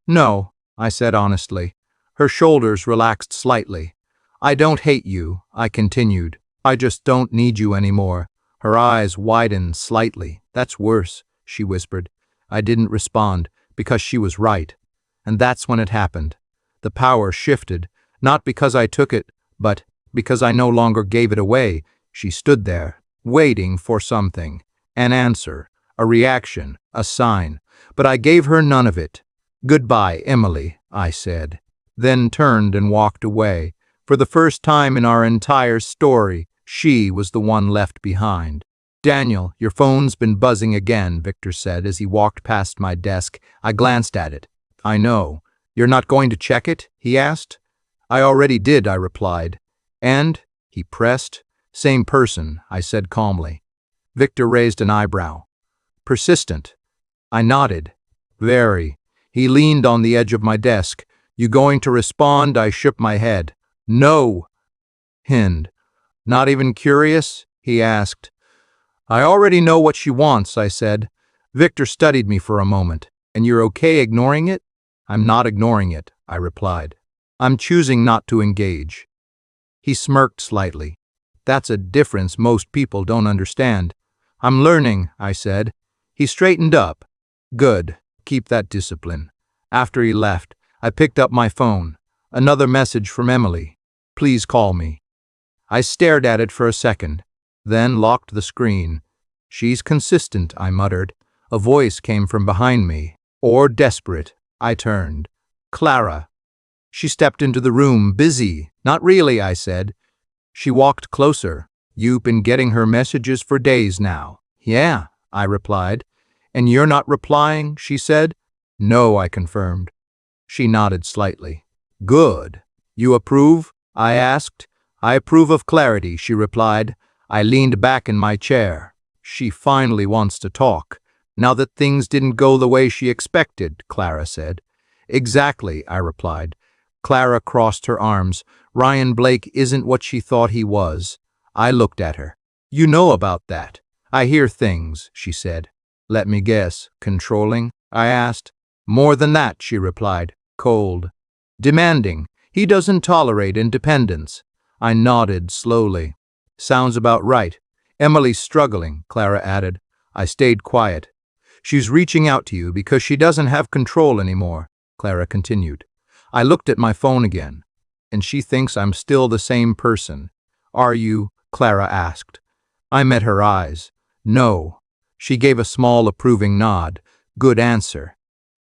No, I said honestly. Her shoulders relaxed slightly. I don't hate you, I continued. I just don't need you anymore. Her eyes widened slightly. That's worse, she whispered. I didn't respond, because she was right. And that's when it happened. The power shifted, not because I took it, but because I no longer gave it away. She stood there, waiting for something. An answer, a reaction, a sign. But I gave her none of it. Goodbye, Emily, I said, then turned and walked away. For the first time in our entire story, she was the one left behind. Daniel, your phone's been buzzing again, Victor said as he walked past my desk. I glanced at it. I know. You're not going to check it? He asked. I already did, I replied. And? He pressed. Same person, I said calmly. Victor raised an eyebrow. Persistent. I nodded. Very. He leaned on the edge of my desk. You going to respond? I shook my head. No. Hind. Not even curious? He asked. I already know what she wants, I said. Victor studied me for a moment. And you're okay ignoring it? I'm not ignoring it, I replied. I'm choosing not to engage. He smirked slightly. That's a difference most people don't understand. I'm learning, I said. He straightened up. Good. Keep that discipline. After he left, I picked up my phone. Another message from Emily. Please call me. I stared at it for a second, then locked the screen. She's consistent, I muttered. A voice came from behind me. Or desperate. I turned. Clara. She stepped into the room, busy. Not really, I said. She walked closer. You've been getting her messages for days now. Yeah, I replied. And you're not replying, she said. No, I confirmed. She nodded slightly. Good. You approve? I asked. I approve of clarity, she replied. I leaned back in my chair. She finally wants to talk. Now that things didn't go the way she expected, Clara said. Exactly, I replied. Clara crossed her arms. Ryan Blake isn't what she thought he was. I looked at her. You know about that. I hear things, she said. Let me guess. Controlling? I asked. More than that, she replied. Cold. Demanding. He doesn't tolerate independence. I nodded slowly. Sounds about right. Emily's struggling, Clara added. I stayed quiet. She's reaching out to you because she doesn't have control anymore, Clara continued. I looked at my phone again, and she thinks I'm still the same person. Are you? Clara asked. I met her eyes. No. She gave a small approving nod. Good answer.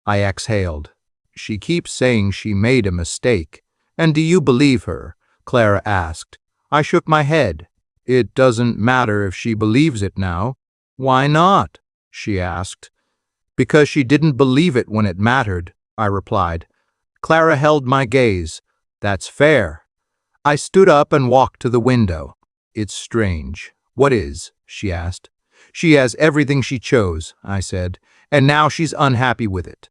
I exhaled. She keeps saying she made a mistake. And do you believe her? Clara asked. I shook my head. It doesn't matter if she believes it now. Why not? She asked. Because she didn't believe it when it mattered, I replied. Clara held my gaze. That's fair. I stood up and walked to the window. It's strange. What is? She asked. She has everything she chose, I said, and now she's unhappy with it.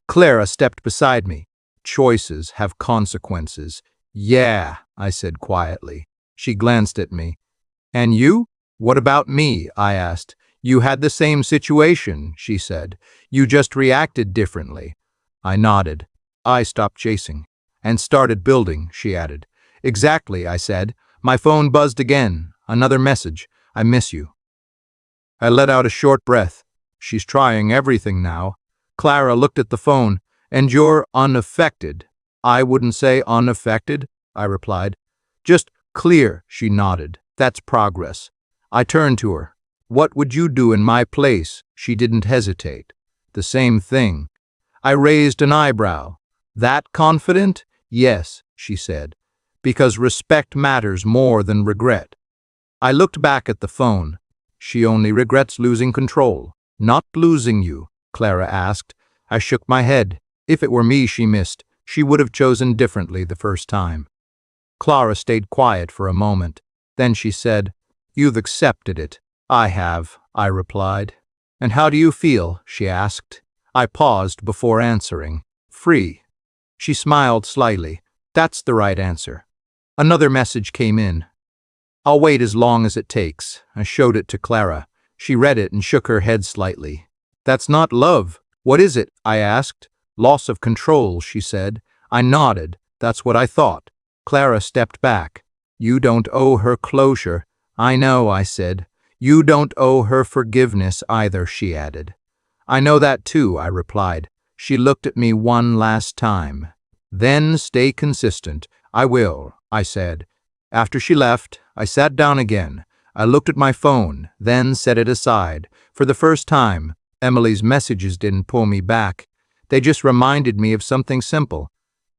Clara stepped beside me. Choices have consequences. Yeah, I said quietly. She glanced at me. And you? What about me? I asked. You had the same situation, she said. You just reacted differently. I nodded. I stopped chasing. And started building, she added. Exactly, I said. My phone buzzed again. Another message. I miss you. I let out a short breath. She's trying everything now. Clara looked at the phone. And you're unaffected. I wouldn't say unaffected, I replied. Just clear, she nodded. That's progress. I turned to her. What would you do in my place? She didn't hesitate. The same thing. I raised an eyebrow. That confident? Yes, she said. Because respect matters more than regret. I looked back at the phone. She only regrets losing control. Not losing you, Clara asked. I shook my head. If it were me she missed, she would have chosen differently the first time. Clara stayed quiet for a moment. Then she said, You've accepted it. I have, I replied. And how do you feel? She asked. I paused before answering. Free. She smiled slightly. That's the right answer. Another message came in. I'll wait as long as it takes. I showed it to Clara. She read it and shook her head slightly. That's not love. What is it? I asked. Loss of control, she said. I nodded. That's what I thought. Clara stepped back. You don't owe her closure. I know, I said. You don't owe her forgiveness either, she added. I know that too, I replied. She looked at me one last time. Then stay consistent. I will, I said. After she left, I sat down again. I looked at my phone, then set it aside. For the first time, Emily's messages didn't pull me back. They just reminded me of something simple.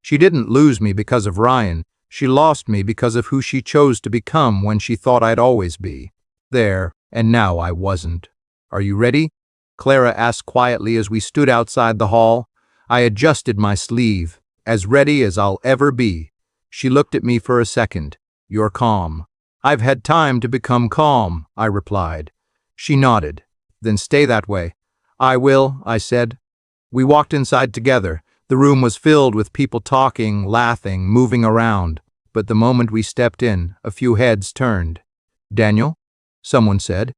She didn't lose me because of Ryan. She lost me because of who she chose to become when she thought I'd always be. There, and now I wasn't. Are you ready? Clara asked quietly as we stood outside the hall. I adjusted my sleeve. As ready as I'll ever be. She looked at me for a second. You're calm. I've had time to become calm, I replied. She nodded. Then stay that way. I will, I said. We walked inside together. The room was filled with people talking, laughing, moving around. But the moment we stepped in, a few heads turned. Daniel? Someone said.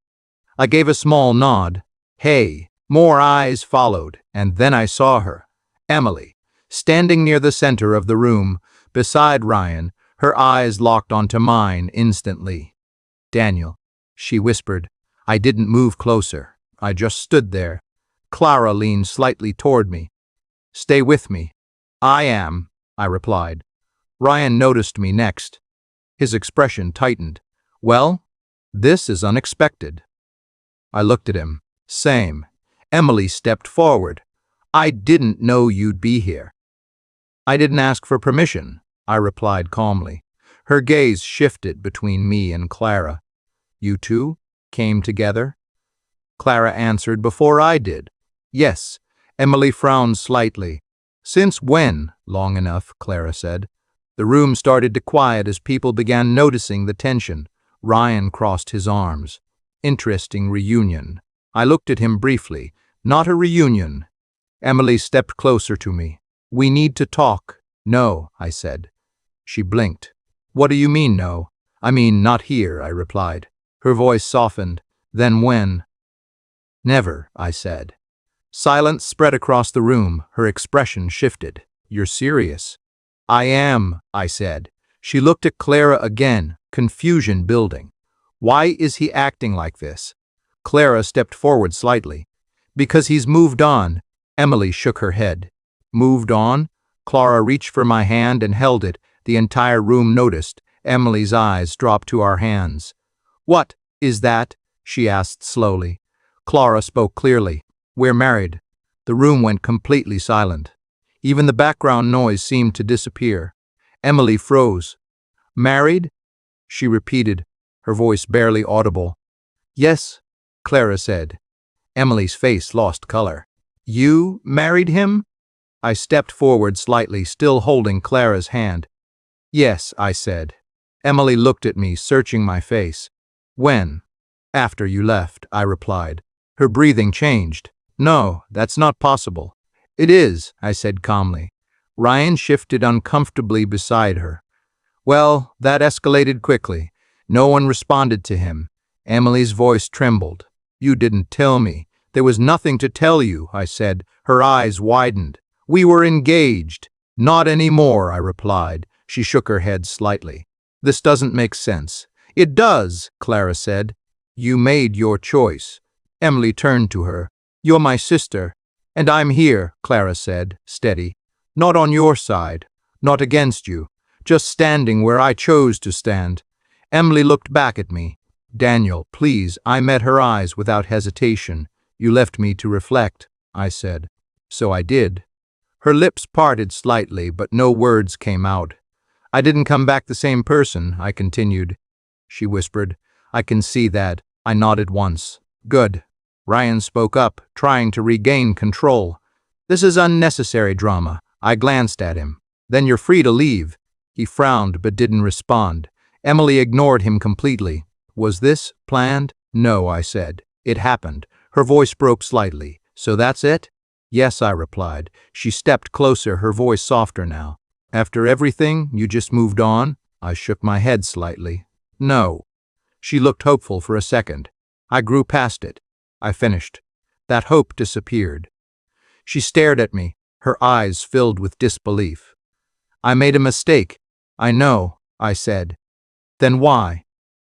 I gave a small nod. Hey. More eyes followed, and then I saw her. Emily, standing near the center of the room, beside Ryan, her eyes locked onto mine instantly. Daniel, she whispered. I didn't move closer. I just stood there. Clara leaned slightly toward me. Stay with me. I am, I replied. Ryan noticed me next. His expression tightened. Well, this is unexpected. I looked at him. Same. Emily stepped forward. I didn't know you'd be here. I didn't ask for permission, I replied calmly. Her gaze shifted between me and Clara. You two came together? Clara answered before I did. Yes. Emily frowned slightly. Since when? Long enough, Clara said. The room started to quiet as people began noticing the tension. Ryan crossed his arms. Interesting reunion. I looked at him briefly. Not a reunion. Emily stepped closer to me. We need to talk. No, I said. She blinked. What do you mean, no? I mean, not here, I replied. Her voice softened. Then when? Never, I said. Silence spread across the room. Her expression shifted. You're serious? I am, I said. She looked at Clara again, confusion building. Why is he acting like this? Clara stepped forward slightly. Because he's moved on. Emily shook her head. Moved on? Clara reached for my hand and held it. The entire room noticed. Emily's eyes dropped to our hands. What is that? She asked slowly. Clara spoke clearly. We're married. The room went completely silent. Even the background noise seemed to disappear. Emily froze. Married? She repeated, her voice barely audible. Yes, Clara said. Emily's face lost color. You married him? I stepped forward slightly, still holding Clara's hand. Yes, I said. Emily looked at me, searching my face. When? After you left, I replied. Her breathing changed. No, that's not possible. It is, I said calmly. Ryan shifted uncomfortably beside her. Well, that escalated quickly. No one responded to him. Emily's voice trembled. You didn't tell me. There was nothing to tell you, I said. Her eyes widened. We were engaged. Not anymore, I replied. She shook her head slightly. This doesn't make sense. It does, Clara said. You made your choice. Emily turned to her. You're my sister, and I'm here, Clara said, steady. Not on your side, not against you, just standing where I chose to stand. Emily looked back at me. Daniel, please, I met her eyes without hesitation. You left me to reflect, I said. So I did. Her lips parted slightly, but no words came out. I didn't come back the same person, I continued. She whispered. I can see that. I nodded once. Good. Ryan spoke up, trying to regain control. This is unnecessary drama. I glanced at him. Then you're free to leave. He frowned but didn't respond. Emily ignored him completely. Was this planned? No, I said. It happened. Her voice broke slightly. So that's it? Yes, I replied. She stepped closer, her voice softer now. After everything, you just moved on? I shook my head slightly. No. She looked hopeful for a second. I grew past it. I finished. That hope disappeared. She stared at me, her eyes filled with disbelief. I made a mistake. I know, I said. Then why?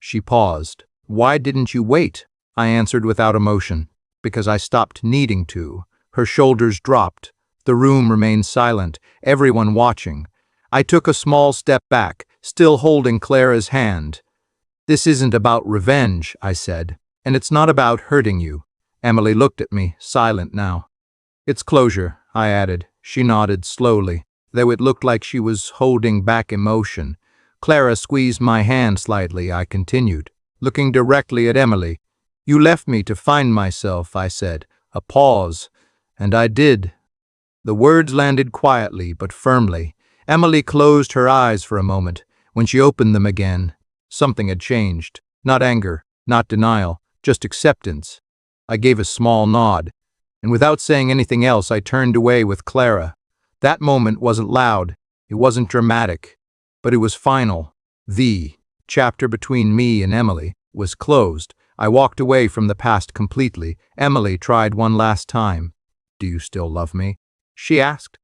She paused. Why didn't you wait? I answered without emotion. Because I stopped needing to. Her shoulders dropped. The room remained silent, everyone watching. I took a small step back, still holding Clara's hand. This isn't about revenge, I said, and it's not about hurting you. Emily looked at me, silent now. It's closure, I added. She nodded slowly, though it looked like she was holding back emotion. Clara squeezed my hand slightly, I continued, looking directly at Emily. You left me to find myself, I said. A pause. And I did. The words landed quietly but firmly. Emily closed her eyes for a moment. When she opened them again, something had changed. Not anger, not denial, just acceptance. I gave a small nod, and without saying anything else, I turned away with Clara. That moment wasn't loud, it wasn't dramatic, but it was final. The chapter between me and Emily was closed. I walked away from the past completely. Emily tried one last time. Do you still love me? She asked.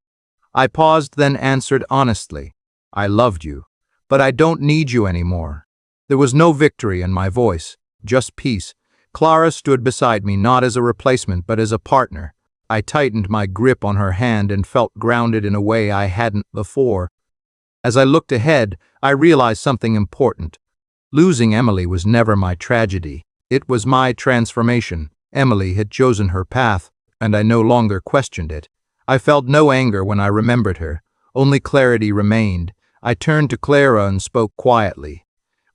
I paused, then answered honestly. I loved you, but I don't need you anymore. There was no victory in my voice, just peace. Clara stood beside me, not as a replacement, but as a partner. I tightened my grip on her hand and felt grounded in a way I hadn't before. As I looked ahead, I realized something important. Losing Emily was never my tragedy. It was my transformation. Emily had chosen her path, and I no longer questioned it. I felt no anger when I remembered her. Only clarity remained. I turned to Clara and spoke quietly.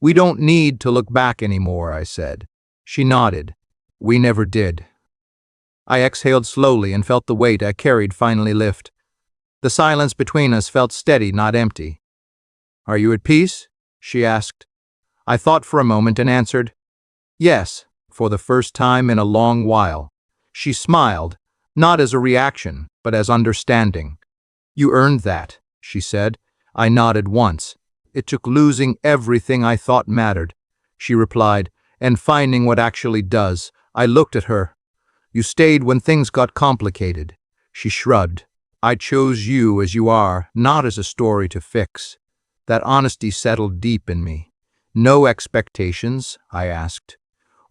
We don't need to look back anymore, I said. She nodded. We never did. I exhaled slowly and felt the weight I carried finally lift. The silence between us felt steady, not empty. Are you at peace? She asked. I thought for a moment and answered, yes, for the first time in a long while. She smiled, not as a reaction, but as understanding. You earned that, she said. I nodded once. It took losing everything I thought mattered. She replied, and finding what actually does. I looked at her. You stayed when things got complicated. She shrugged. I chose you as you are, not as a story to fix. That honesty settled deep in me. No expectations, I asked.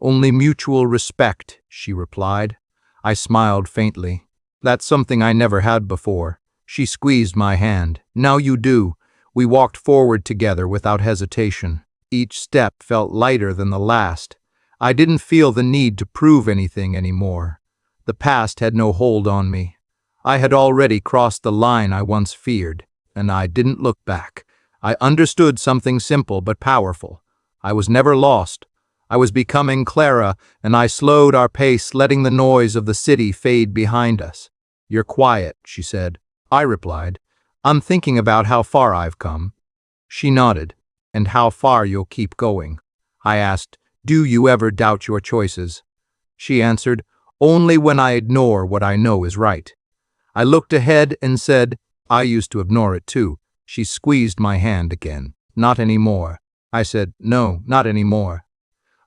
Only mutual respect, she replied. I smiled faintly. That's something I never had before. She squeezed my hand. Now you do. We walked forward together without hesitation. Each step felt lighter than the last. I didn't feel the need to prove anything anymore. The past had no hold on me. I had already crossed the line I once feared, and I didn't look back. I understood something simple but powerful. I was never lost. I was becoming Clara, and I slowed our pace, letting the noise of the city fade behind us. You're quiet, she said. I replied, I'm thinking about how far I've come. She nodded. And how far you'll keep going. I asked, do you ever doubt your choices? She answered, only when I ignore what I know is right. I looked ahead and said, I used to ignore it too. She squeezed my hand again. Not anymore. I said, no, not anymore.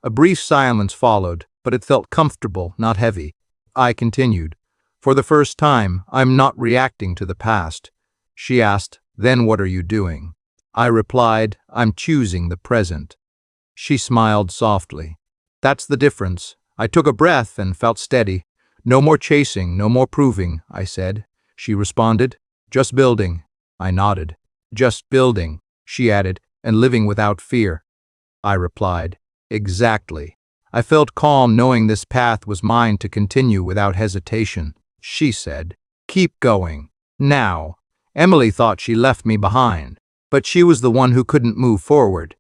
A brief silence followed, but it felt comfortable, not heavy. I continued, for the first time, I'm not reacting to the past. She asked, then what are you doing? I replied, I'm choosing the present. She smiled softly. That's the difference. I took a breath and felt steady. No more chasing, no more proving, I said. She responded, just building. I nodded. Just building, she added, and living without fear. I replied, exactly. I felt calm knowing this path was mine to continue without hesitation. She said, keep going. Now. Emily thought she left me behind, but she was the one who couldn't move forward.